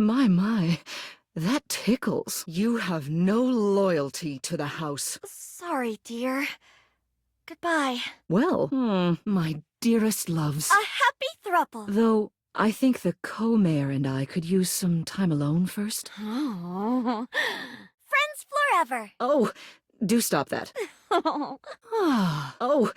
My, that tickles. You have no loyalty to the house. Sorry, dear. Goodbye. Well, my dearest loves. A happy throuple. Though, I think the co-mayor and I could use some time alone first. Oh. Friends forever. Oh, do stop that. Oh,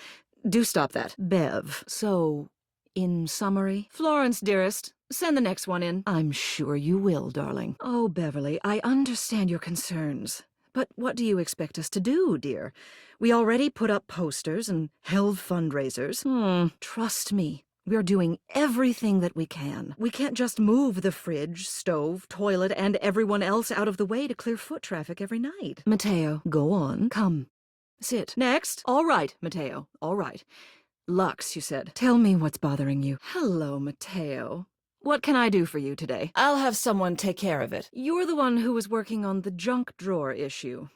do stop that. Bev, so, in summary, Florence, dearest, send the next one in. I'm sure you will, darling. Oh, Beverly, I understand your concerns. But what do you expect us to do, dear? We already put up posters and held fundraisers. Trust me. We're doing everything that we can. We can't just move the fridge, stove, toilet, and everyone else out of the way to clear foot traffic every night. Mateo, go on. Come. Sit. Next. All right, Mateo. All right. Lux, you said. Tell me what's bothering you. Hello, Mateo. What can I do for you today? I'll have someone take care of it. You're the one who was working on the junk drawer issue.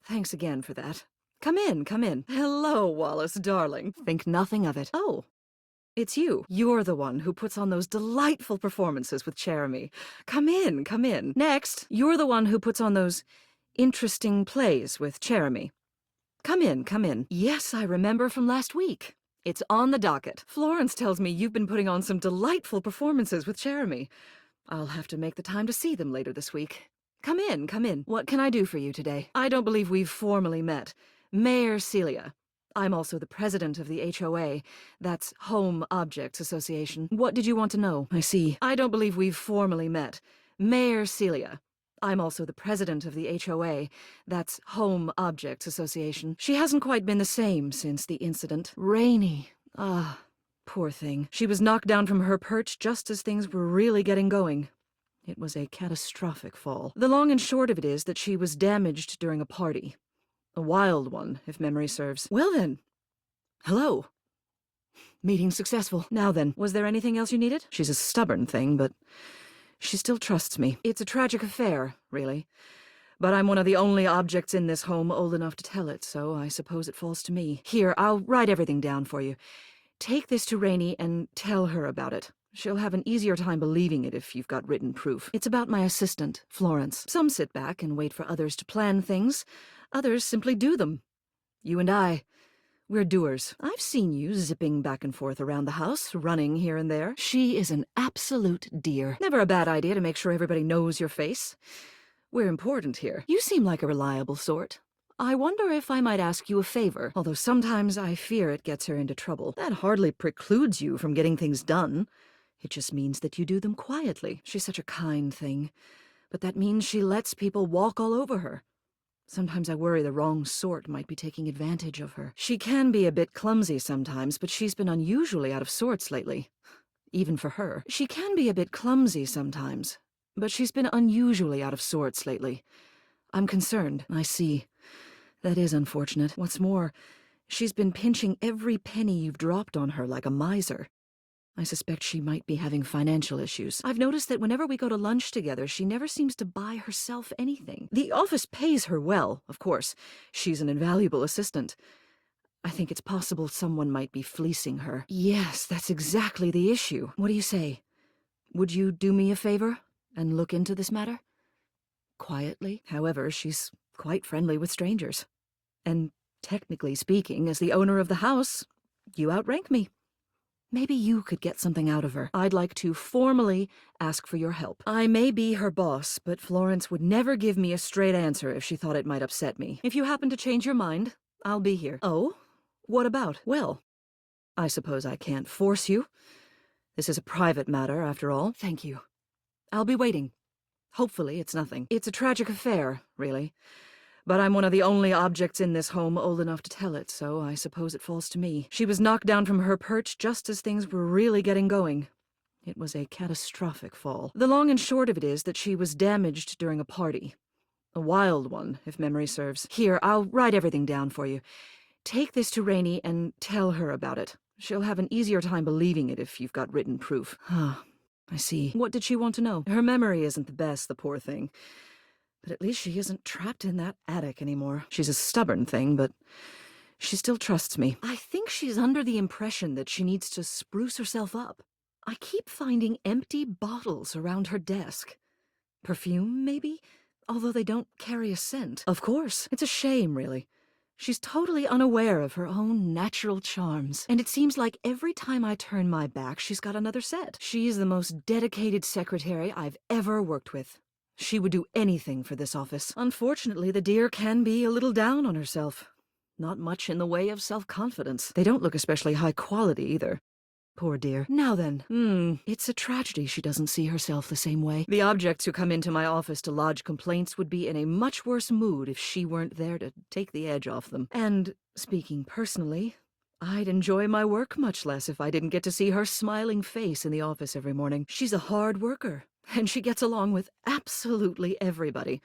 Thanks again for that. Come in, come in. Hello, Wallace, darling. Think nothing of it. Oh. It's you. You're the one who puts on those delightful performances with Jeremy. Come in, come in. Next, you're the one who puts on those interesting plays with Jeremy. Come in, come in. Yes, I remember from last week. It's on the docket. Florence tells me you've been putting on some delightful performances with Jeremy. I'll have to make the time to see them later this week. Come in, come in. What can I do for you today? I don't believe we've formally met. Mayor Celia. I'm also the president of the HOA. That's Home Objects Association. What did you want to know? I see. I don't believe we've formally met. Mayor Celia. I'm also the president of the HOA. That's Home Objects Association. She hasn't quite been the same since the incident. Rainy. Ah, poor thing. She was knocked down from her perch just as things were really getting going. It was a catastrophic fall. The long and short of it is that she was damaged during a party. A wild one, if memory serves. Well then. Hello. Meeting successful. Now then, was there anything else you needed? She's a stubborn thing, but she still trusts me. It's a tragic affair, really. But I'm one of the only objects in this home old enough to tell it, so I suppose it falls to me. Here, I'll write everything down for you. Take this to Rainey and tell her about it. She'll have an easier time believing it if you've got written proof. It's about my assistant, Florence. Some sit back and wait for others to plan things. Others simply do them. You and I, we're doers. I've seen you zipping back and forth around the house, running here and there. She is an absolute dear. Never a bad idea to make sure everybody knows your face. We're important here. You seem like a reliable sort. I wonder if I might ask you a favor, although sometimes I fear it gets her into trouble. That hardly precludes you from getting things done. It just means that you do them quietly. She's such a kind thing. But that means she lets people walk all over her. Sometimes I worry the wrong sort might be taking advantage of her. She can be a bit clumsy sometimes, but she's been unusually out of sorts lately. Even for her. She can be a bit clumsy sometimes, but she's been unusually out of sorts lately. I'm concerned. I see. That is unfortunate. What's more, she's been pinching every penny you've dropped on her like a miser. I suspect she might be having financial issues. I've noticed that whenever we go to lunch together, she never seems to buy herself anything. The office pays her well, of course. She's an invaluable assistant. I think it's possible someone might be fleecing her. Yes, that's exactly the issue. What do you say? Would you do me a favor and look into this matter? Quietly. However, she's quite friendly with strangers. And technically speaking, as the owner of the house, you outrank me. Maybe you could get something out of her. I'd like to formally ask for your help. I may be her boss, but Florence would never give me a straight answer if she thought it might upset me. If you happen to change your mind, I'll be here. Oh? What about? Well, I suppose I can't force you. This is a private matter, after all. Thank you. I'll be waiting. Hopefully it's nothing. It's a tragic affair, really. But I'm one of the only objects in this home old enough to tell it, so I suppose it falls to me. She was knocked down from her perch just as things were really getting going. It was a catastrophic fall. The long and short of it is that she was damaged during a party. A wild one, if memory serves. Here, I'll write everything down for you. Take this to Rainey and tell her about it. She'll have an easier time believing it if you've got written proof. Ah, I see. What did she want to know? Her memory isn't the best, the poor thing. But at least she isn't trapped in that attic anymore. She's a stubborn thing, but she still trusts me. I think she's under the impression that she needs to spruce herself up. I keep finding empty bottles around her desk. Perfume, maybe? Although they don't carry a scent. Of course. It's a shame, really. She's totally unaware of her own natural charms. And it seems like every time I turn my back, she's got another set. She's the most dedicated secretary I've ever worked with. She would do anything for this office. Unfortunately, the dear can be a little down on herself. Not much in the way of self-confidence. They don't look especially high quality, either. Poor dear. Now then, it's a tragedy she doesn't see herself the same way. The objects who come into my office to lodge complaints would be in a much worse mood if she weren't there to take the edge off them. And, speaking personally, I'd enjoy my work much less if I didn't get to see her smiling face in the office every morning. She's a hard worker, and she gets along with absolutely everybody.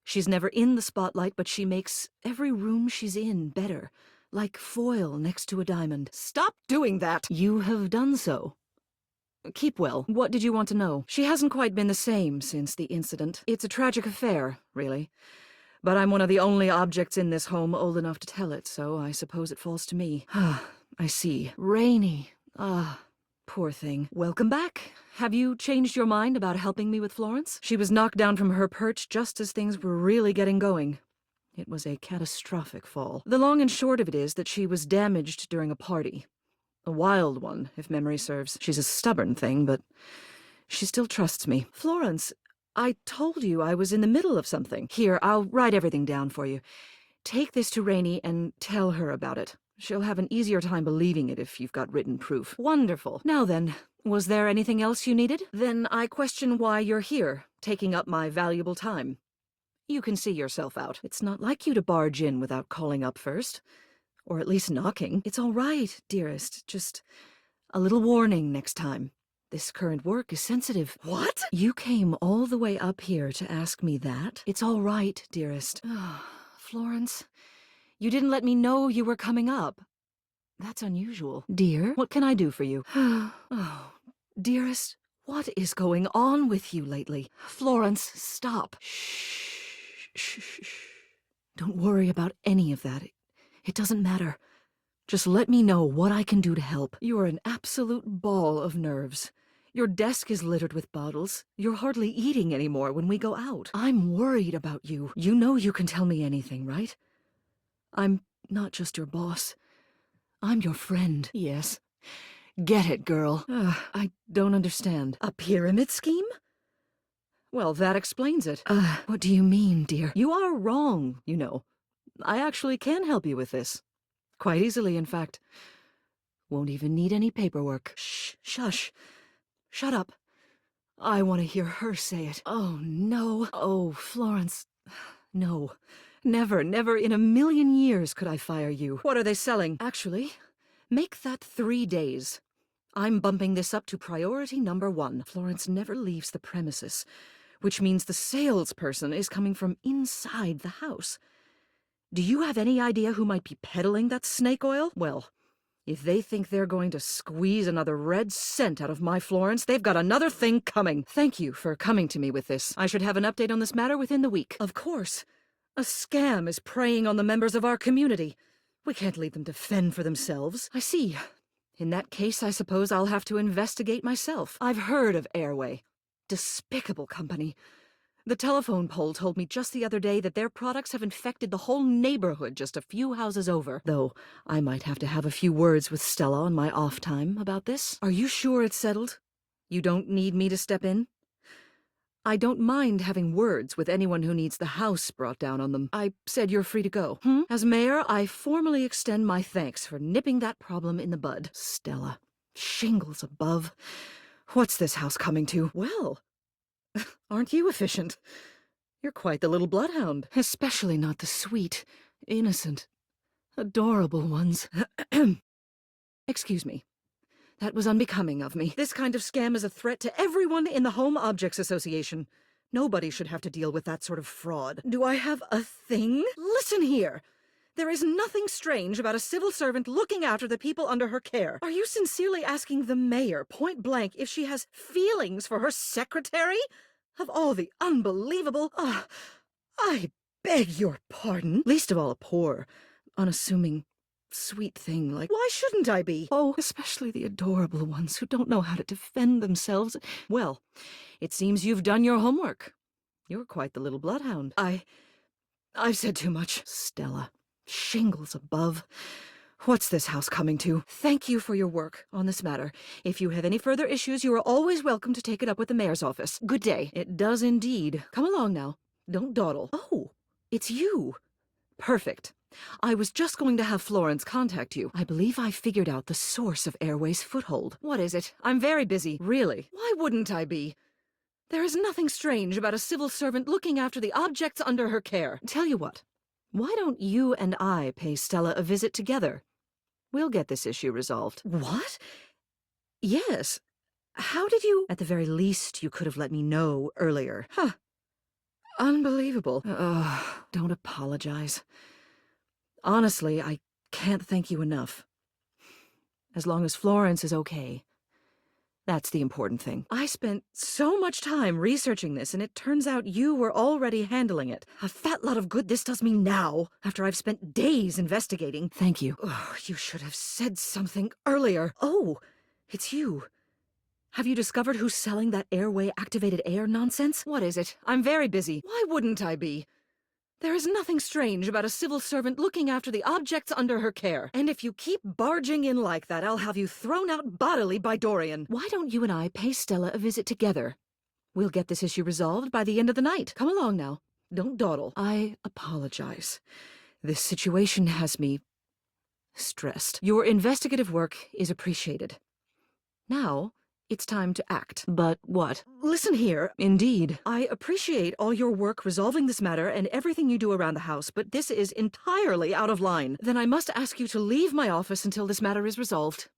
She's never in the spotlight, but she makes every room she's in better. Like foil next to a diamond. Stop doing that! You have done so. Keep well. What did you want to know? She hasn't quite been the same since the incident. It's a tragic affair, really. But I'm one of the only objects in this home old enough to tell it, so I suppose it falls to me. I see. Rainy. Poor thing. Welcome back. Have you changed your mind about helping me with Florence? She was knocked down from her perch just as things were really getting going. It was a catastrophic fall. The long and short of it is that she was damaged during a party. A wild one, if memory serves. She's a stubborn thing, but she still trusts me. Florence, I told you I was in the middle of something. Here, I'll write everything down for you. Take this to Rainey and tell her about it. She'll have an easier time believing it if you've got written proof. Wonderful. Now then, was there anything else you needed? Then I question why you're here, taking up my valuable time. You can see yourself out. It's not like you to barge in without calling up first. Or at least knocking. It's all right, dearest. Just a little warning next time. This current work is sensitive. What? You came all the way up here to ask me that? It's all right, dearest. Florence, you didn't let me know you were coming up. That's unusual. Dear, what can I do for you? Oh, dearest, what is going on with you lately? Florence, stop. Shh. Shh. Don't worry about any of that. It doesn't matter. Just let me know what I can do to help. You're an absolute ball of nerves. Your desk is littered with bottles. You're hardly eating anymore when we go out. I'm worried about you. You know you can tell me anything, right? I'm not just your boss. I'm your friend. Yes. Get it, girl. I don't understand. A pyramid scheme? Well, that explains it. What do you mean, dear? You are wrong, you know. I actually can help you with this. Quite easily, in fact. Won't even need any paperwork. Shh, shush. Shut up. I want to hear her say it. Oh, no. Oh, Florence. No. Never in a million years could I fire you. What are they selling? Actually, make that 3 days. I'm bumping this up to priority number 1. Florence never leaves the premises, which means the salesperson is coming from inside the house. Do you have any idea who might be peddling that snake oil? Well, if they think they're going to squeeze another red cent out of my Florence, they've got another thing coming. Thank you for coming to me with this. I should have an update on this matter within the week. Of course. A scam is preying on the members of our community. We can't leave them to fend for themselves. I see. In that case, I suppose I'll have to investigate myself. I've heard of Airway. Despicable company. The telephone pole told me just the other day that their products have infected the whole neighborhood just a few houses over. Though, I might have to have a few words with Stella on my off time about this. Are you sure it's settled? You don't need me to step in? I don't mind having words with anyone who needs the house brought down on them. I said you're free to go. As mayor, I formally extend my thanks for nipping that problem in the bud. Stella. Shingles above. What's this house coming to? Well, aren't you efficient? You're quite the little bloodhound. Especially not the sweet, innocent, adorable ones. Excuse me. That was unbecoming of me. This kind of scam is a threat to everyone in the Home Objects Association. Nobody should have to deal with that sort of fraud. Do I have a thing? Listen here. There is nothing strange about a civil servant looking after the people under her care. Are you sincerely asking the mayor, point blank, if she has feelings for her secretary? Of all the unbelievable... I beg your pardon. Least of all a poor, unassuming, sweet thing like... Why shouldn't I be? Oh, especially the adorable ones who don't know how to defend themselves. Well, it seems you've done your homework. You're quite the little bloodhound. I've said too much. Stella. Shingles above. What's this house coming to? Thank you for your work on this matter. If you have any further issues, you are always welcome to take it up with the mayor's office. Good day. It does indeed. Come along now. Don't dawdle. Oh, it's you. Perfect. I was just going to have Florence contact you. I believe I figured out the source of Airway's foothold. What is it? I'm very busy. Really? Why wouldn't I be? There is nothing strange about a civil servant looking after the objects under her care. Tell you what, why don't you and I pay Stella a visit together? We'll get this issue resolved. What? Yes. How did you... At the very least, you could have let me know earlier. Huh. Unbelievable. Don't apologize. Honestly, I can't thank you enough. As long as Florence is okay. That's the important thing. I spent so much time researching this, and it turns out you were already handling it. A fat lot of good this does me now, after I've spent days investigating. Thank you. Oh, you should have said something earlier. Oh, it's you. Have you discovered who's selling that Airway activated air nonsense? What is it? I'm very busy. Why wouldn't I be? There is nothing strange about a civil servant looking after the objects under her care. And if you keep barging in like that, I'll have you thrown out bodily by Dorian. Why don't you and I pay Stella a visit together? We'll get this issue resolved by the end of the night. Come along now. Don't dawdle. I apologize. This situation has me stressed. Your investigative work is appreciated. Now, it's time to act. But what? Listen here. Indeed. I appreciate all your work resolving this matter and everything you do around the house, but this is entirely out of line. Then I must ask you to leave my office until this matter is resolved.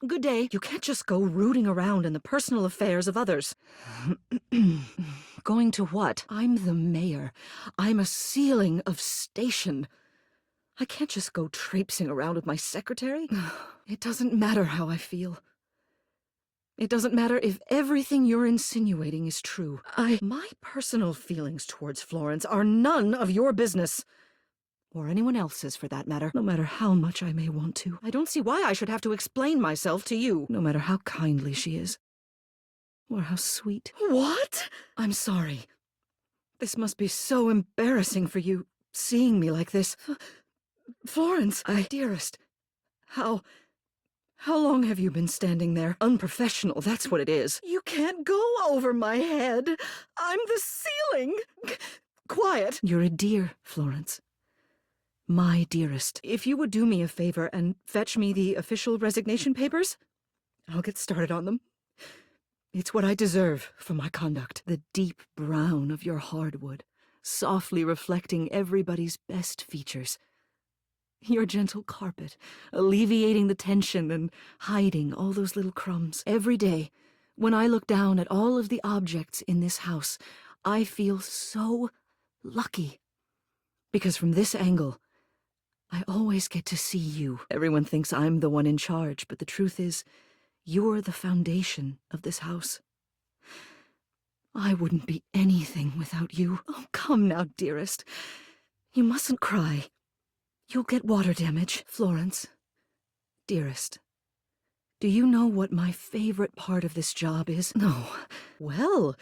Good day. You can't just go rooting around in the personal affairs of others. Going to what? I'm the mayor. I'm a ceiling of station. I can't just go traipsing around with my secretary. It doesn't matter how I feel. It doesn't matter if everything you're insinuating is true. My personal feelings towards Florence are none of your business. Or anyone else's, for that matter, no matter how much I may want to. I don't see why I should have to explain myself to you, no matter how kindly she is. Or how sweet. What? I'm sorry. This must be so embarrassing for you, seeing me like this. Florence, dearest, How long have you been standing there? Unprofessional, that's what it is. You can't go over my head. I'm the ceiling. Quiet. You're a dear, Florence. My dearest. If you would do me a favor and fetch me the official resignation papers, I'll get started on them. It's what I deserve for my conduct. The deep brown of your hardwood, softly reflecting everybody's best features. Your gentle carpet, alleviating the tension and hiding all those little crumbs. Every day, when I look down at all of the objects in this house, I feel so lucky. Because from this angle, I always get to see you. Everyone thinks I'm the one in charge, but the truth is, you're the foundation of this house. I wouldn't be anything without you. Oh, come now, dearest. You mustn't cry. You'll get water damage. Florence, dearest, do you know what my favorite part of this job is? No. Well,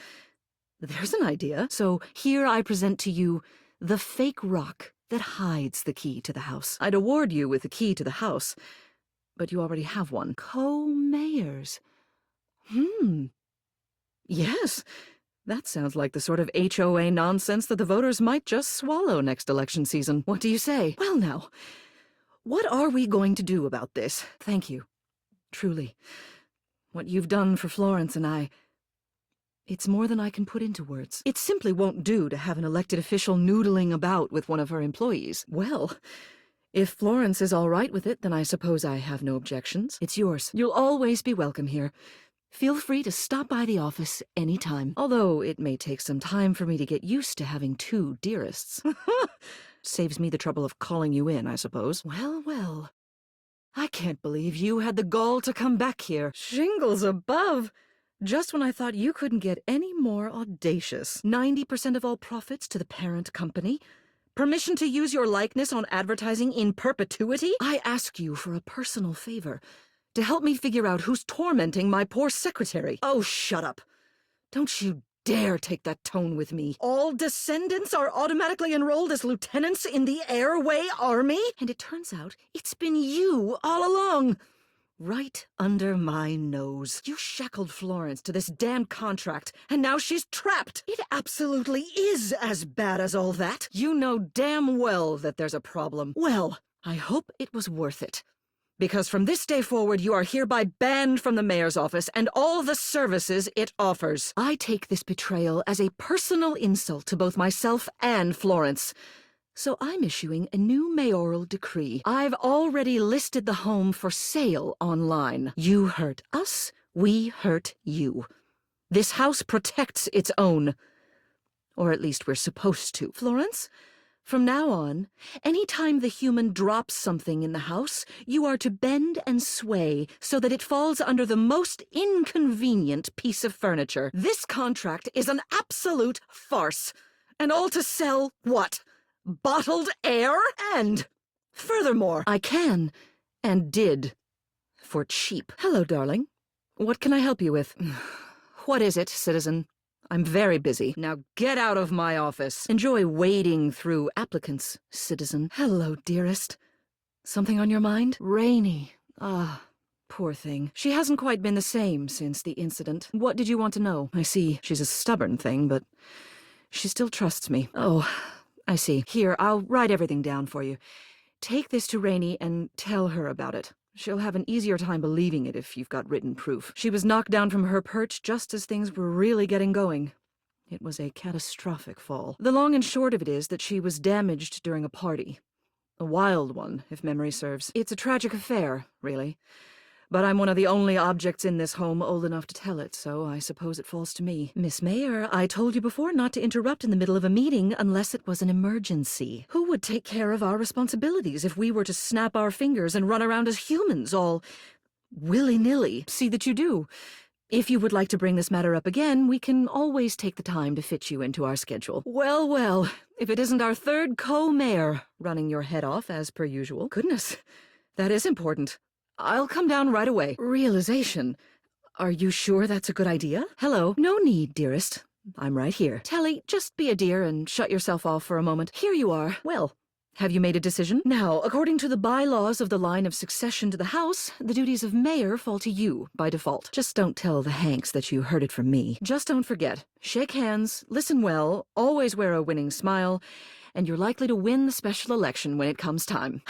there's an idea. So here I present to you the fake rock that hides the key to the house. I'd award you with the key to the house, but you already have one. Co-mayors. Yes. That sounds like the sort of HOA nonsense that the voters might just swallow next election season. What do you say? Well now, what are we going to do about this? Thank you. Truly. What you've done for Florence and I, it's more than I can put into words. It simply won't do to have an elected official noodling about with one of her employees. Well, if Florence is all right with it, then I suppose I have no objections. It's yours. You'll always be welcome here. Feel free to stop by the office any time, although it may take some time for me to get used to having two dearests. Saves me the trouble of calling you in, I suppose. Well, well. I can't believe you had the gall to come back here. Shingles above! Just when I thought you couldn't get any more audacious. 90% of all profits to the parent company. Permission to use your likeness on advertising in perpetuity? I ask you for a personal favor. To help me figure out who's tormenting my poor secretary. Oh, shut up. Don't you dare take that tone with me. All descendants are automatically enrolled as lieutenants in the Airway Army? And it turns out it's been you all along. Right under my nose. You shackled Florence to this damn contract, and now she's trapped. It absolutely is as bad as all that. You know damn well that there's a problem. Well, I hope it was worth it. Because from this day forward, you are hereby banned from the mayor's office and all the services it offers. I take this betrayal as a personal insult to both myself and Florence. So I'm issuing a new mayoral decree. I've already listed the home for sale online. You hurt us, we hurt you. This house protects its own. Or at least we're supposed to. Florence, from now on, any time the human drops something in the house, you are to bend and sway so that it falls under the most inconvenient piece of furniture. This contract is an absolute farce. And all to sell what? Bottled air? And furthermore, I can, and did, for cheap. Hello, darling. What can I help you with? What is it, citizen? I'm very busy. Now get out of my office. Enjoy wading through applicants, citizen. Hello, dearest. Something on your mind? Rainy. Ah, poor thing. She hasn't quite been the same since the incident. What did you want to know? I see. She's a stubborn thing, but she still trusts me. Oh, I see. Here, I'll write everything down for you. Take this to Rainey and tell her about it. She'll have an easier time believing it if you've got written proof. She was knocked down from her perch just as things were really getting going. It was a catastrophic fall. The long and short of it is that she was damaged during a party. A wild one, if memory serves. It's a tragic affair, really. But I'm one of the only objects in this home old enough to tell it, so I suppose it falls to me. Miss Mayor, I told you before not to interrupt in the middle of a meeting unless it was an emergency. Who would take care of our responsibilities if we were to snap our fingers and run around as humans, all willy-nilly? See that you do. If you would like to bring this matter up again, we can always take the time to fit you into our schedule. Well, well, if it isn't our third co-mayor running your head off as per usual. Goodness, that is important. I'll come down right away. Realization. Are you sure that's a good idea? Hello. No need, dearest. I'm right here. Telly, just be a dear and shut yourself off for a moment. Here you are. Well, have you made a decision? Now, according to the bylaws of the line of succession to the house, the duties of mayor fall to you by default. Just don't tell the Hanks that you heard it from me. Just don't forget. Shake hands, listen well, always wear a winning smile, and you're likely to win the special election when it comes time.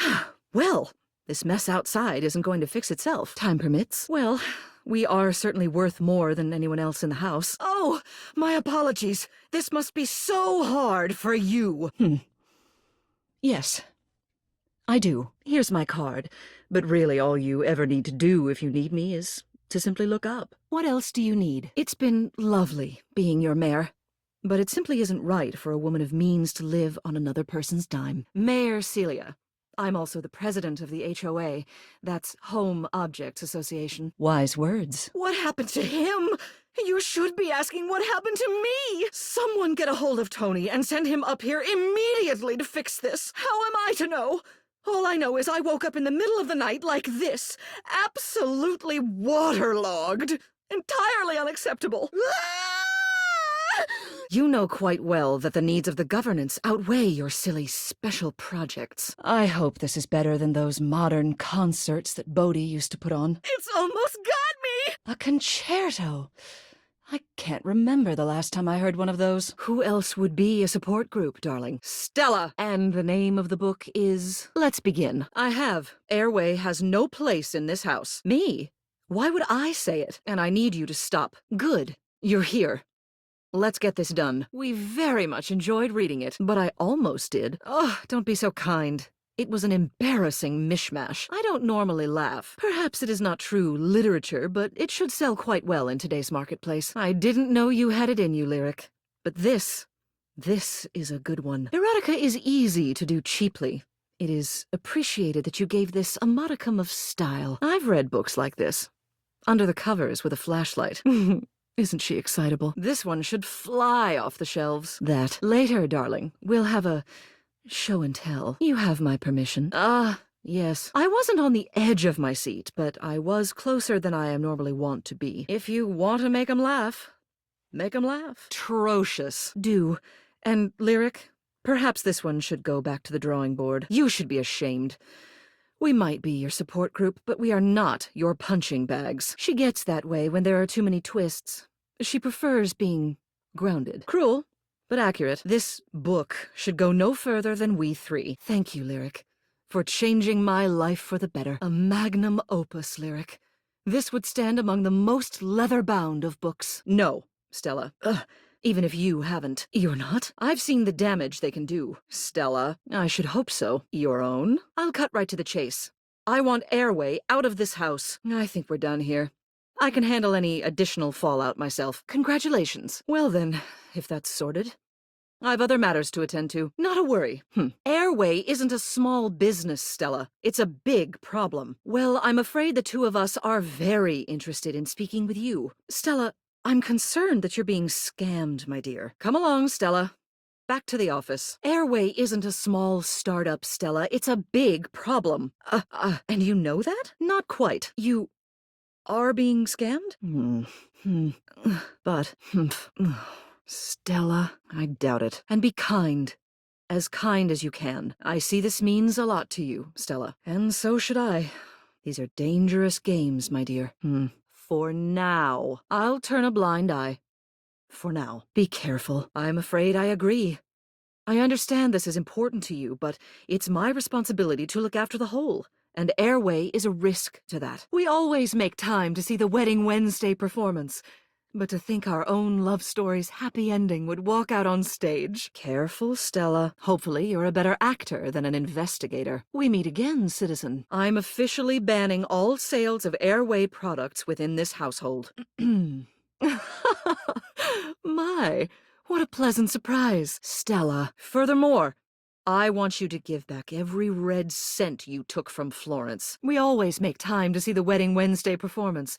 Well, this mess outside isn't going to fix itself. Time permits. Well, we are certainly worth more than anyone else in the house. Oh, my apologies. This must be so hard for you. Yes, I do. Here's my card. But really all you ever need to do if you need me is to simply look up. What else do you need? It's been lovely being your mayor. But it simply isn't right for a woman of means to live on another person's dime. Mayor Celia. I'm also the president of the HOA. That's Home Objects Association. Wise words. What happened to him? You should be asking what happened to me. Someone get a hold of Tony and send him up here immediately to fix this. How am I to know? All I know is I woke up in the middle of the night like this. Absolutely waterlogged. Entirely unacceptable. You know quite well that the needs of the governance outweigh your silly special projects. I hope this is better than those modern concerts that Bodhi used to put on. It's almost got me! A concerto. I can't remember the last time I heard one of those. Who else would be a support group, darling? Stella! And the name of the book is... Let's begin. I have. Airway has no place in this house. Me? Why would I say it? And I need you to stop. Good. You're here. Let's get this done. We very much enjoyed reading it, but I almost did. Oh, don't be so kind. It was an embarrassing mishmash. I don't normally laugh. Perhaps it is not true literature, but it should sell quite well in today's marketplace. I didn't know you had it in you, Lyric. But this is a good one. Erotica is easy to do cheaply. It is appreciated that you gave this a modicum of style. I've read books like this. Under the covers with a flashlight. Isn't she excitable? This one should fly off the shelves. That. Later, darling, we'll have a show and tell. You have my permission. Yes. I wasn't on the edge of my seat, but I was closer than I am normally wont to be. If you want to make 'em laugh, Make 'em laugh. Atrocious. Do. And Lyric, perhaps this one should go back to the drawing board. You should be ashamed. We might be your support group, but we are not your punching bags. She gets that way when there are too many twists. She prefers being grounded. Cruel, but accurate. This book should go no further than we three. Thank you, Lyric, for changing my life for the better. A magnum opus, Lyric. This would stand among the most leather-bound of books. No, Stella. Even if you haven't. You're not? I've seen the damage they can do. Stella, I should hope so. Your own? I'll cut right to the chase. I want Airway out of this house. I think we're done here. I can handle any additional fallout myself. Congratulations. Well then, if that's sorted. I've other matters to attend to. Not a worry. Airway isn't a small business, Stella. It's a big problem. Well, I'm afraid the two of us are very interested in speaking with you. Stella, I'm concerned that you're being scammed, my dear. Come along, Stella. Back to the office. Airway isn't a small startup, Stella. It's a big problem. And you know that? Not quite. You are being scammed? But, Stella, I doubt it. And be kind. As kind as you can. I see this means a lot to you, Stella. And so should I. These are dangerous games, my dear. For now, I'll turn a blind eye. For now. Be careful. I'm afraid I agree. I understand this is important to you, but it's my responsibility to look after the whole. And Airway is a risk to that. We always make time to see the Wedding Wednesday performance. But to think our own love story's happy ending would walk out on stage. Careful, Stella. Hopefully you're a better actor than an investigator. We meet again, citizen. I'm officially banning all sales of Airway products within this household. My, what a pleasant surprise. Stella, furthermore, I want you to give back every red cent you took from Florence. We always make time to see the Wedding Wednesday performance.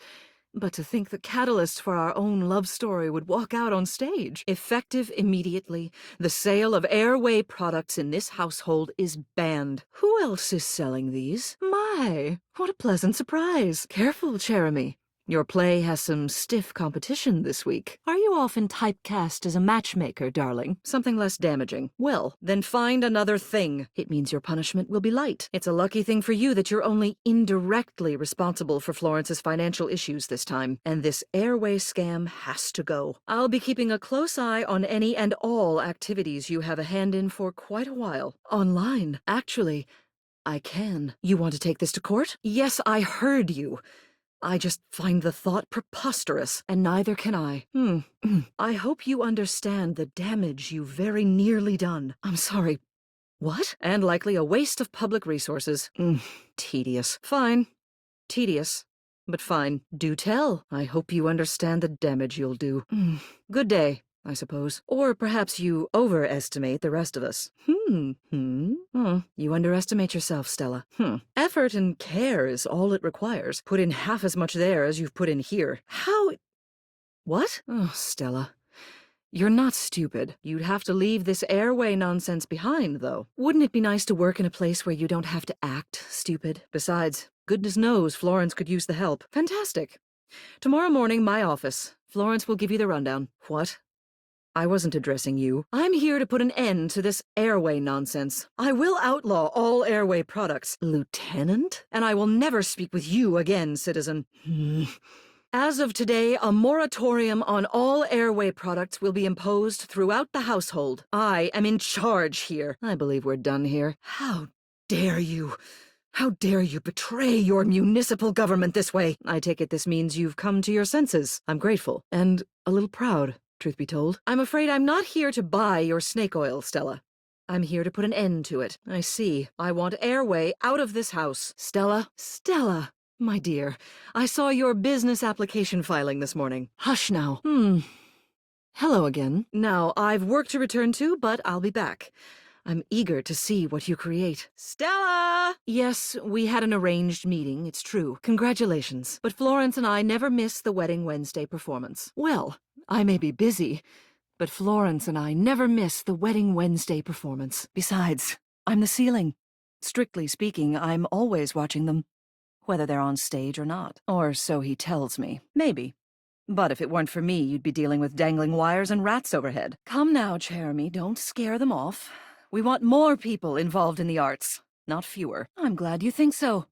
But to think the catalyst for our own love story would walk out on stage. Effective immediately, the sale of Airway products in this household is banned. Who else is selling these? My, what a pleasant surprise. Careful, Jeremy. Your play has some stiff competition this week. Are you often typecast as a matchmaker, darling? Something less damaging. Well, then find another thing. It means your punishment will be light. It's a lucky thing for you that you're only indirectly responsible for Florence's financial issues this time, and this Airway scam has to go. I'll be keeping a close eye on any and all activities you have a hand in for quite a while. Online, actually. I can. You want to take this to court? Yes, I heard you. I just find the thought preposterous, and neither can I. I hope you understand the damage you've very nearly done. I'm sorry. What? And likely a waste of public resources. Tedious. Fine. Tedious. But fine. Do tell. I hope you understand the damage you'll do. Good day, I suppose. Or perhaps you overestimate the rest of us. You underestimate yourself, Stella. Effort and care is all it requires. Put in half as much there as you've put in here. How? What? Oh, Stella. You're not stupid. You'd have to leave this Airway nonsense behind, though. Wouldn't it be nice to work in a place where you don't have to act stupid? Besides, goodness knows Florence could use the help. Fantastic. Tomorrow morning, my office. Florence will give you the rundown. What? I wasn't addressing you. I'm here to put an end to this Airway nonsense. I will outlaw all Airway products, Lieutenant, and I will never speak with you again, citizen. As of today, a moratorium on all Airway products will be imposed throughout the household. I am in charge here. I believe we're done here. How dare you? How dare you betray your municipal government this way? I take it this means you've come to your senses. I'm grateful. And a little proud. Truth be told, I'm afraid I'm not here to buy your snake oil, Stella. I'm here to put an end to it. I see. I want Airway out of this house. Stella? Stella, my dear, I saw your business application filing this morning. Hush now. Hello again. Now, I've work to return to, but I'll be back. I'm eager to see what you create. Stella! Yes, we had an arranged meeting, it's true. Congratulations. But Florence and I never miss the Wedding Wednesday performance. Well, I may be busy, but Florence and I never miss the Wedding Wednesday performance. Besides, I'm the ceiling. Strictly speaking, I'm always watching them, whether they're on stage or not. Or so he tells me. Maybe. But if it weren't for me, you'd be dealing with dangling wires and rats overhead. Come now, Jeremy, don't scare them off. We want more people involved in the arts, not fewer. I'm glad you think so.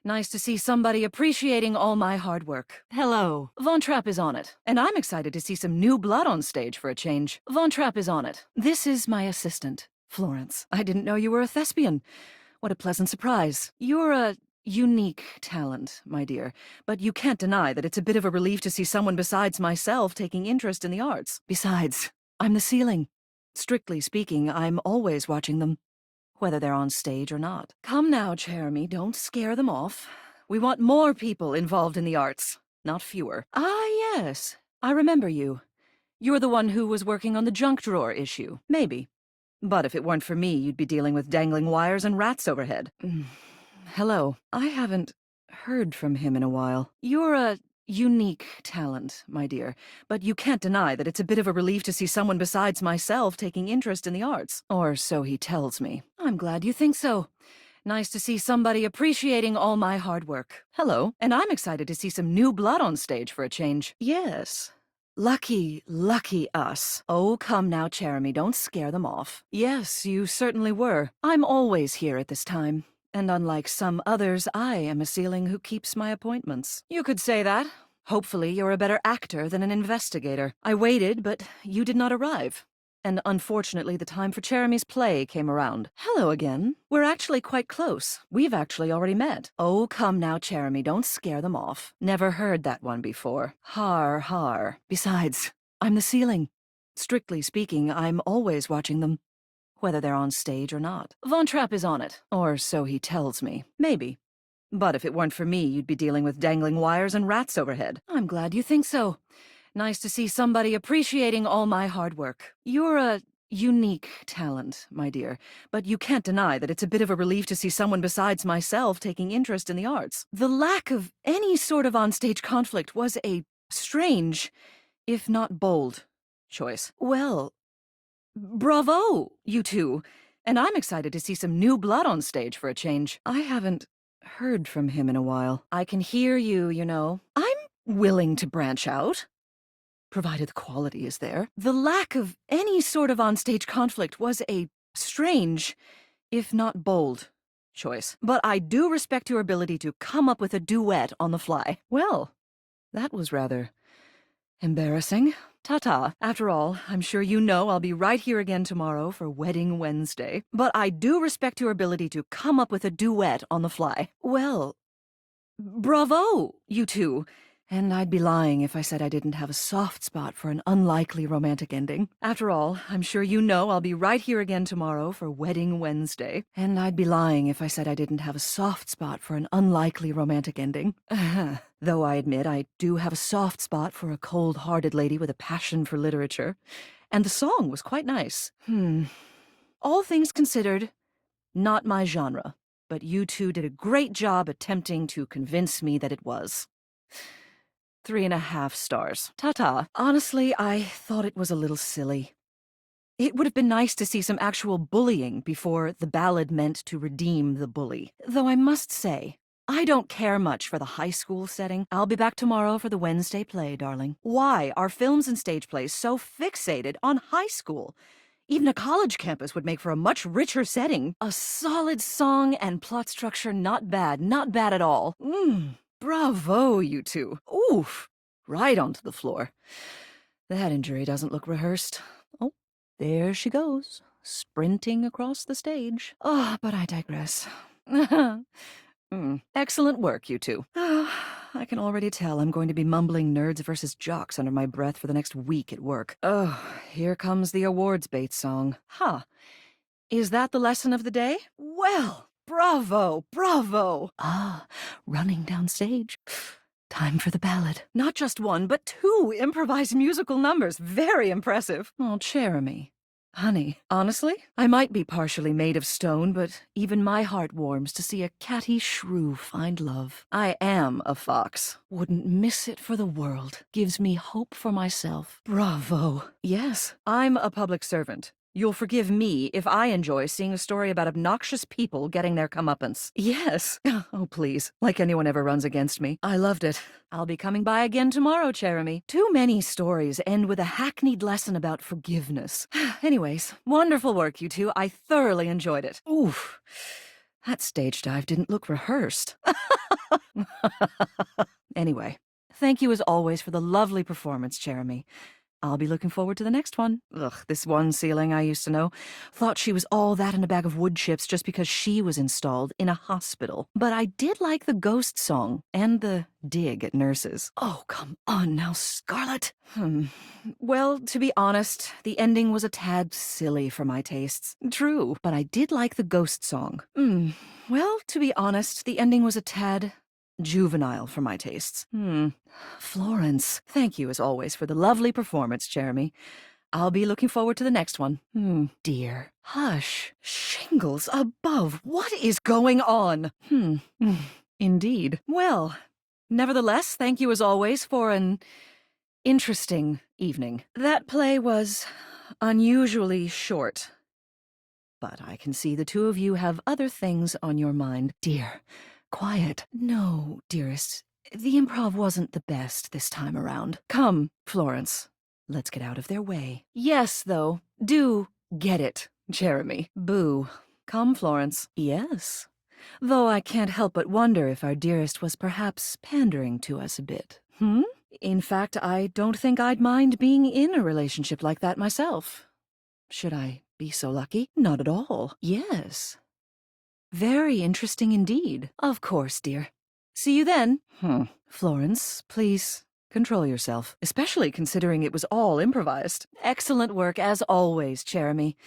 Nice to see somebody appreciating all my hard work. Hello. Von Trapp is on it, and I'm excited to see some new blood on stage for a change. Von Trapp is on it. This is my assistant, Florence. I didn't know you were a thespian. What a pleasant surprise. You're a unique talent, my dear, but you can't deny that it's a bit of a relief to see someone besides myself taking interest in the arts. Besides, I'm the ceiling. Strictly speaking, I'm always watching them, whether they're on stage or not. Come now, Jeremy, don't scare them off. We want more people involved in the arts, not fewer. Ah, yes, I remember you. You're the one who was working on the junk drawer issue. Maybe. But if it weren't for me, you'd be dealing with dangling wires and rats overhead. Hello. I haven't heard from him in a while. You're a unique talent, my dear, but you can't deny that it's a bit of a relief to see someone besides myself taking interest in the arts. Or so he tells me. I'm glad you think so. Nice to see somebody appreciating all my hard work. Hello. And I'm excited to see some new blood on stage for a change. Yes. Lucky, lucky us. Oh, come now, Jeremy, don't scare them off. Yes, you certainly were. I'm always here at this time. And unlike some others, I am a ceiling who keeps my appointments. You could say that. Hopefully you're a better actor than an investigator. I waited, but you did not arrive. And unfortunately, the time for Jeremy's play came around. Hello again. We're actually quite close. We've actually already met. Oh, come now, Jeremy, don't scare them off. Never heard that one before. Har, har. Besides, I'm the ceiling. Strictly speaking, I'm always watching them, whether they're on stage or not. Von Trapp is on it, or so he tells me. Maybe. But if it weren't for me, you'd be dealing with dangling wires and rats overhead. I'm glad you think so. Nice to see somebody appreciating all my hard work. You're a unique talent, my dear, but you can't deny that it's a bit of a relief to see someone besides myself taking interest in the arts. The lack of any sort of onstage conflict was a strange, if not bold, choice. Well, bravo, you two. And I'm excited to see some new blood on stage for a change. I haven't heard from him in a while. I can hear you, you know. I'm willing to branch out, provided the quality is there. The lack of any sort of onstage conflict was a strange, if not bold, choice. But I do respect your ability to come up with a duet on the fly. Well, that was rather embarrassing. Ta-ta. After all, I'm sure you know I'll be right here again tomorrow for Wedding Wednesday. But I do respect your ability to come up with a duet on the fly. Well, bravo, you two. And I'd be lying if I said I didn't have a soft spot for an unlikely romantic ending. After all, I'm sure you know I'll be right here again tomorrow for Wedding Wednesday. And I'd be lying if I said I didn't have a soft spot for an unlikely romantic ending. Though I admit I do have a soft spot for a cold-hearted lady with a passion for literature. And the song was quite nice. All things considered, not my genre. But you two did a great job attempting to convince me that it was. 3.5 stars. Ta-ta. Honestly, I thought it was a little silly. It would have been nice to see some actual bullying before the ballad meant to redeem the bully. Though I must say, I don't care much for the high school setting. I'll be back tomorrow for the Wednesday play, darling. Why are films and stage plays so fixated on high school? Even a college campus would make for a much richer setting. A solid song and plot structure, not bad at all. Bravo, you two. Oof. Right onto the floor. That injury doesn't look rehearsed. Oh, there she goes, sprinting across the stage. Oh, but I digress. Excellent work, you two. I can already tell I'm going to be mumbling nerds versus jocks under my breath for the next week at work. Oh, here comes the awards bait song. Is that the lesson of the day? Well, bravo, bravo. Running downstage. Time for the ballad. Not just one, but 2 improvised musical numbers. Very impressive. Oh, Jeremy. Honey, honestly, I might be partially made of stone, but even my heart warms to see a catty shrew find love. I am a fox. Wouldn't miss it for the world. Gives me hope for myself. Bravo. Yes, I'm a public servant. you'll forgive me if I enjoy seeing a story about obnoxious people getting their comeuppance. Yes. Oh, please. Like anyone ever runs against me. I loved it. I'll be coming by again tomorrow, Jeremy. Too many stories end with a hackneyed lesson about forgiveness. Anyways, wonderful work, you two. I thoroughly enjoyed it. Oof. That stage dive didn't look rehearsed. Anyway, thank you as always for the lovely performance, Jeremy. I'll be looking forward to the next one. Ugh, this one ceiling I used to know thought she was all that in a bag of wood chips just because she was installed in a hospital. But I did like the ghost song and the dig at nurses. Oh, come on now, Scarlett. Well, to be honest, the ending was a tad silly for my tastes. True, but I did like the ghost song. Well, to be honest, the ending was a tad juvenile for my tastes. Florence, thank you as always for the lovely performance, Jeremy. I'll be looking forward to the next one. Dear. Hush. Shingles above. What is going on? Indeed. Well, nevertheless, thank you as always for an interesting evening. That play was unusually short, but I can see the two of you have other things on your mind. Dear. Quiet. No, dearest. The improv wasn't the best this time around. Come, Florence. Let's get out of their way. Yes, though. Do get it, Jeremy. Boo. Come, Florence. Yes. Though I can't help but wonder if our dearest was perhaps pandering to us a bit. In fact, I don't think I'd mind being in a relationship like that myself. Should I be so lucky? Not at all. Yes. Very interesting indeed. Of course, dear. See you then. Florence, please control yourself, especially considering it was all improvised. Excellent work, as always, Jeremy.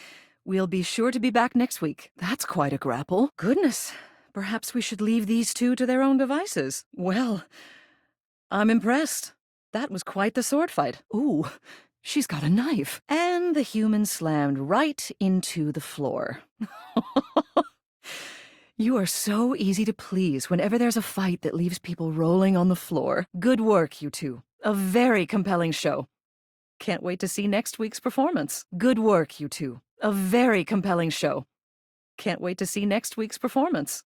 We'll be sure to be back next week. That's quite a grapple. Goodness, perhaps we should leave these two to their own devices. Well, I'm impressed. That was quite the sword fight. Ooh, she's got a knife. And the human slammed right into the floor. You are so easy to please whenever there's a fight that leaves people rolling on the floor. Good work, you two. A very compelling show. Can't wait to see next week's performance. Good work, you two. A very compelling show. Can't wait to see next week's performance.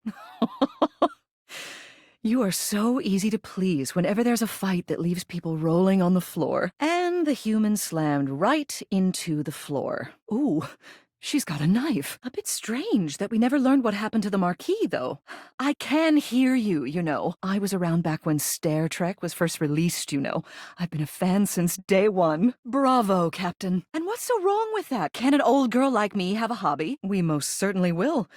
You are so easy to please whenever there's a fight that leaves people rolling on the floor. And the human slammed right into the floor. Ooh. She's got a knife. A bit strange that we never learned what happened to the Marquis, though. I can hear you, you know. I was around back when Star Trek was first released, you know. I've been a fan since day one. Bravo, Captain. And what's so wrong with that? Can an old girl like me have a hobby? We most certainly will.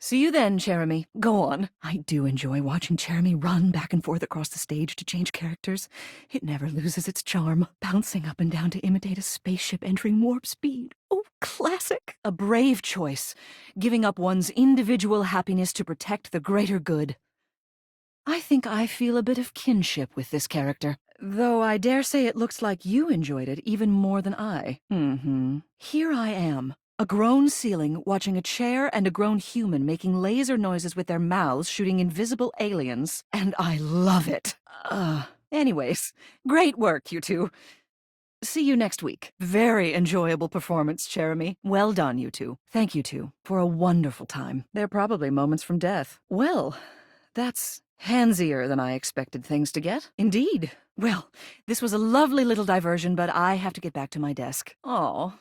See you then, Jeremy. Go on. I do enjoy watching Jeremy run back and forth across the stage to change characters. It never loses its charm. Bouncing up and down to imitate a spaceship entering warp speed. Oh, classic. A brave choice, giving up one's individual happiness to protect the greater good. I think I feel a bit of kinship with this character, though I dare say it looks like you enjoyed it even more than I. Here I am. A grown ceiling watching a chair and a grown human making laser noises with their mouths shooting invisible aliens, and I love it. Anyways, great work, you two. See you next week. Very enjoyable performance, Jeremy. Well done, you two. Thank you two for a wonderful time. They're probably moments from death. Well, that's handsier than I expected things to get. Indeed. Well, this was a lovely little diversion, but I have to get back to my desk. Aw.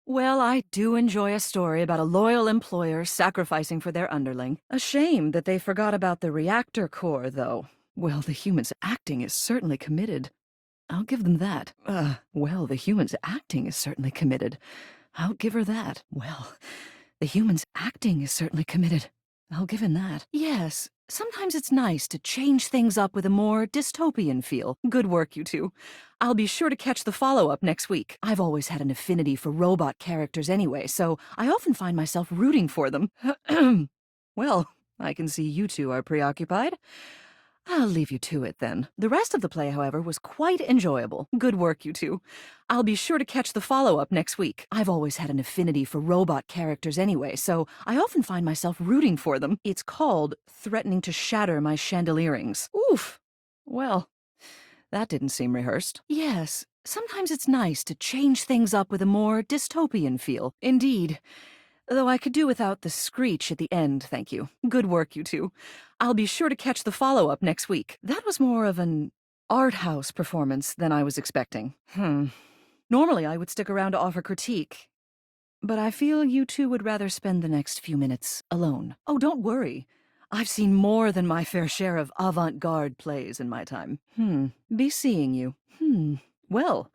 Well, I do enjoy a story about a loyal employer sacrificing for their underling. A shame that they forgot about the reactor core, though. Well, the human's acting is certainly committed. I'll give them that. Well, the human's acting is certainly committed. I'll give her that. Well, the human's acting is certainly committed. I'll give him that. Yes, sometimes it's nice to change things up with a more dystopian feel. Good work, you two. I'll be sure to catch the follow-up next week. I've always had an affinity for robot characters anyway, so I often find myself rooting for them. Well, I can see you two are preoccupied. I'll leave you to it, then. The rest of the play, however, was quite enjoyable. Good work, you two. I'll be sure to catch the follow-up next week. I've always had an affinity for robot characters anyway, so I often find myself rooting for them. It's called threatening to shatter my chandelierings. Oof. Well, that didn't seem rehearsed. Yes, Sometimes it's nice to change things up with a more dystopian feel. Indeed. Though I could do without the screech at the end, thank you. Good work, you two. I'll be sure to catch the follow-up next week. That was more of an art house performance than I was expecting. Normally I would stick around to offer critique, but I feel you two would rather spend the next few minutes alone. Oh, don't worry. I've seen more than my fair share of avant-garde plays in my time. Be seeing you. Well,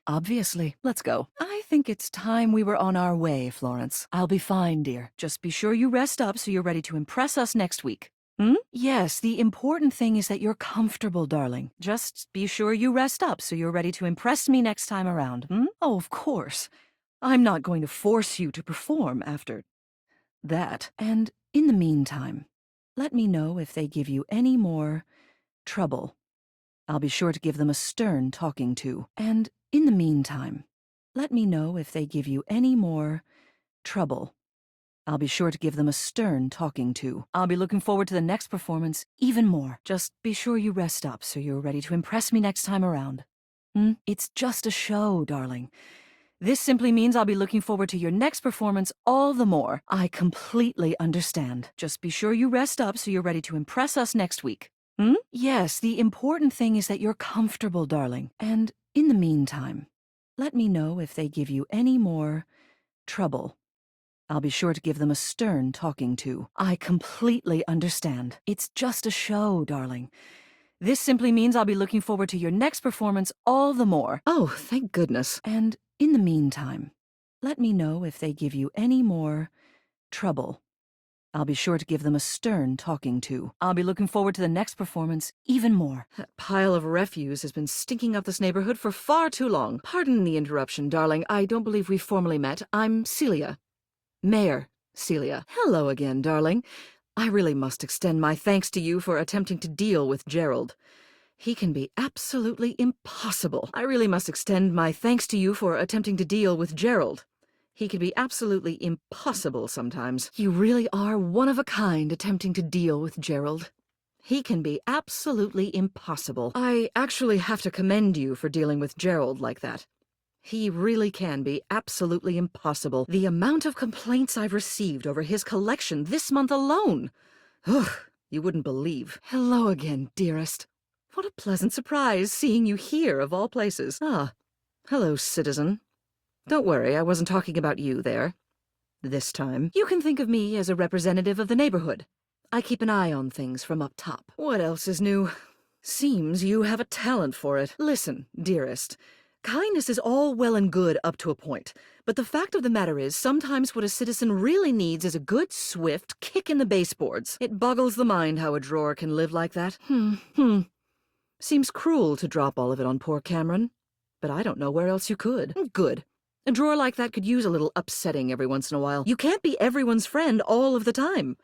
obviously. Let's go. I think it's time we were on our way, Florence. I'll be fine, dear. Just be sure you rest up so you're ready to impress us next week. Yes, the important thing is that you're comfortable, darling. Just be sure you rest up so you're ready to impress me next time around. Oh, of course. I'm not going to force you to perform after that. And in the meantime, let me know if they give you any more trouble. I'll be sure to give them a stern talking to. And in the meantime, let me know if they give you any more trouble. I'll be sure to give them a stern talking to. I'll be looking forward to the next performance even more. Just be sure you rest up so you're ready to impress me next time around. It's just a show, darling. This simply means I'll be looking forward to your next performance all the more. I completely understand. Just be sure you rest up so you're ready to impress us next week. Yes, the important thing is that you're comfortable, darling. And in the meantime, let me know if they give you any more trouble. I'll be sure to give them a stern talking to. I completely understand. It's just a show, darling. This simply means I'll be looking forward to your next performance all the more. Oh, thank goodness. And in the meantime, let me know if they give you any more trouble. I'll be sure to give them a stern talking to. I'll be looking forward to the next performance even more. That pile of refuse has been stinking up this neighborhood for far too long. Pardon the interruption, darling. I don't believe we've formally met. I'm Celia. Mayor Celia. Hello again, darling. I really must extend my thanks to you for attempting to deal with Gerald. He can be absolutely impossible. I really must extend my thanks to you for attempting to deal with Gerald. He can be absolutely impossible sometimes. You really are one of a kind attempting to deal with Gerald. He can be absolutely impossible. I actually have to commend you for dealing with Gerald like that. He really can be absolutely impossible. The amount of complaints I've received over his collection this month alone. Ugh, you wouldn't believe. Hello again, dearest. What a pleasant surprise seeing you here of all places. Ah, hello, citizen. Don't worry, I wasn't talking about you there. This time, you can think of me as a representative of the neighborhood. I keep an eye on things from up top. What else is new? Seems you have a talent for it. Listen, dearest. Kindness is all well and good up to a point, but the fact of the matter is sometimes what a citizen really needs is a good, swift kick in the baseboards. It boggles the mind how a drawer can live like that. Seems cruel to drop all of it on poor Cameron, but I don't know where else you could. Good. A drawer like that could use a little upsetting every once in a while. You can't be everyone's friend all of the time.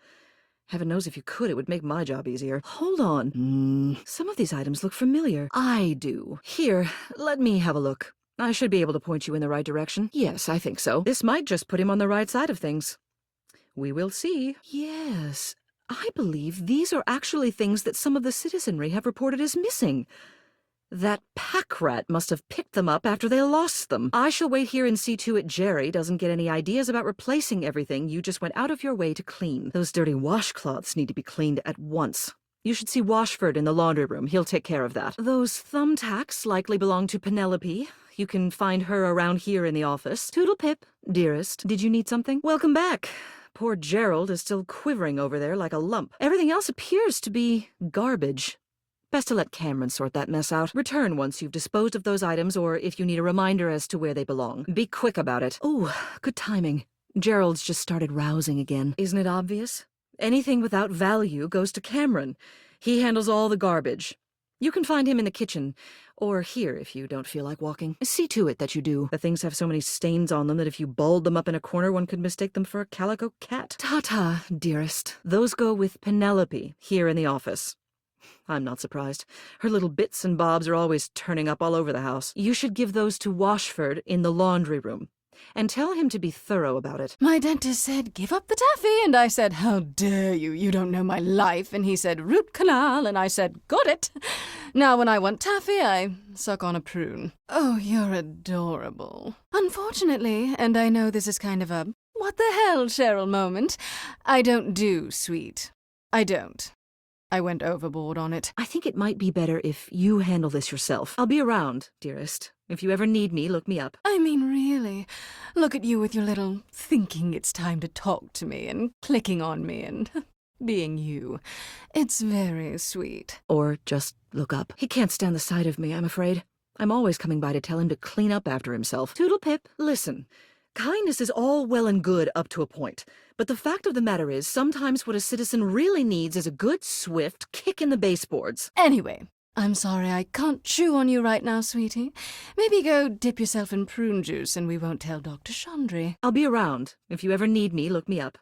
Heaven knows if you could, it would make my job easier. Hold on. Some of these items look familiar. I do. Here, let me have a look. I should be able to point you in the right direction. Yes, I think so. This might just put him on the right side of things. We will see. Yes, I believe these are actually things that some of the citizenry have reported as missing. That pack rat must have picked them up after they lost them. I shall wait here and see to it Jerry doesn't get any ideas about replacing everything you just went out of your way to clean. Those dirty washcloths need to be cleaned at once. You should see Washford in the laundry room. He'll take care of that. Those thumbtacks likely belong to Penelope. You can find her around here in the office. Toodle pip, dearest. Did you need something? Welcome back. Poor Gerald is still quivering over there like a lump. Everything else appears to be garbage. Best to let Cameron sort that mess out. Return once you've disposed of those items or if you need a reminder as to where they belong. Be quick about it. Oh, good timing. Gerald's just started rousing again. Isn't it obvious? Anything without value goes to Cameron. He handles all the garbage. You can find him in the kitchen, or here if you don't feel like walking. See to it that you do. The things have so many stains on them that if you balled them up in a corner, one could mistake them for a calico cat. Ta-ta, dearest. Those go with Penelope, here in the office. I'm not surprised. Her little bits and bobs are always turning up all over the house. You should give those to Washford in the laundry room. And tell him to be thorough about it. My dentist said, give up the taffy, and I said, how dare you, you don't know my life, and he said, root canal, and I said, got it. Now, when I want taffy, I suck on a prune. Oh, you're adorable. Unfortunately, and I know this is kind of a what the hell, Cheryl moment, I don't do sweet. I don't. I went overboard on it. I think it might be better if you handle this yourself. I'll be around, dearest. If you ever need me, look me up. I mean, really. Look at you with your little thinking it's time to talk to me and clicking on me and being you. It's very sweet. Or just look up. He can't stand the sight of me, I'm afraid. I'm always coming by to tell him to clean up after himself. Toodle pip, listen. Kindness is all well and good up to a point. But the fact of the matter is, sometimes what a citizen really needs is a good, swift kick in the baseboards. Anyway, I'm sorry I can't chew on you right now, sweetie. Maybe go dip yourself in prune juice and we won't tell Dr. Chandri. I'll be around. If you ever need me, look me up.